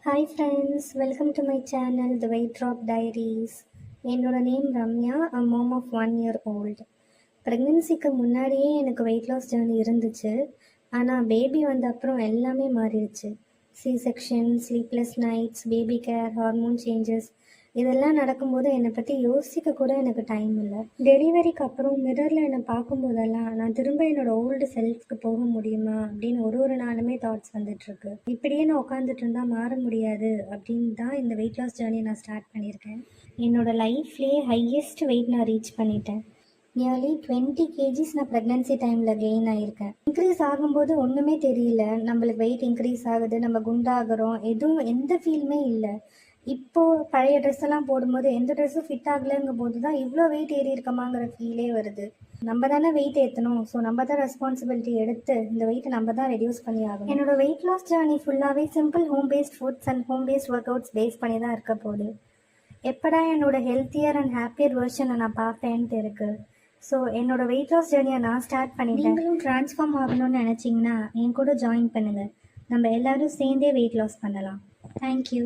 Hi friends, welcome to my channel The Weight Drop Diaries. என்னோட name Ramya, a mom of 1 year old. ப்ரெக்னென்சிக்கு முன்னாடியே எனக்கு wait loss journey இருந்துச்சு. ஆனால் baby வந்த அப்புறம் எல்லாமே மாறிடுச்சு. C section, sleepless nights, baby care, hormone changes இதெல்லாம் நடக்கும்போது என்னை பற்றி யோசிக்க கூட எனக்கு டைம் இல்லை. டெலிவரிக்கு அப்புறம் மிரரில் என்னை பார்க்கும்போதெல்லாம் நான் திரும்ப என்னோட ஓல்டு செல்ஃப்க்கு போக முடியுமா அப்படின்னு ஒரு நாளுமே தாட்ஸ் வந்துட்டுருக்கு. இப்படியே நான் உட்காந்துட்டு இருந்தால் மாற முடியாது அப்படின்னு தான் இந்த வெயிட் லாஸ் ஜேர்னி நான் ஸ்டார்ட் பண்ணியிருக்கேன். என்னோடய லைஃப்லேயே ஹையஸ்ட் வெயிட் நான் ரீச் பண்ணிட்டேன். நியர்லி 20 கேஜிஸ் நான் ப்ரெக்னென்சி டைமில் கெயின் ஆகியிருக்கேன். இன்க்ரீஸ் ஆகும்போது ஒன்றுமே தெரியல, நம்மளுக்கு வெயிட் இன்க்ரீஸ் ஆகுது, நம்ம குண்டாகிறோம், எந்த ஃபீலுமே இல்லை. இப்போது பழைய ட்ரெஸ் எல்லாம் போடும்போது எந்த ட்ரெஸ்ஸும் ஃபிட் ஆகலைங்கும் போது தான் இவ்வளோ வெயிட் ஏறி இருக்கமாங்கிற ஃபீலே வருது. நம்ம தானே வெயிட் ஏற்றணும், ஸோ நம்ம தான் ரெஸ்பான்சிபிலிட்டி எடுத்து இந்த வெயிட்டை நம்ம தான் ரெடியூஸ் பண்ணி ஆகணும். என்னோட வெயிட் லாஸ் ஜர்னி ஃபுல்லாகவே simple home based foods and home based workouts base பண்ணி தான் இருக்க போகுது. எப்படா என்னோட ஹெல்த்தியர் அண்ட் ஹாப்பியர் வெர்ஷனை நான் பார்ப்பேன்ட்டு இருக்குது. ஸோ என்னோட வெயிட் லாஸ் ஜர்னியை நான் ஸ்டார்ட் பண்ணிட்டேன். நீங்களும் ட்ரான்ஸ்ஃபார்ம் ஆகணும்னு நினச்சிங்கன்னா என் கூட ஜாயின் பண்ணுங்கள். நம்ம எல்லோரும் சேர்ந்தே வெயிட் லாஸ் பண்ணலாம். தேங்க்யூ.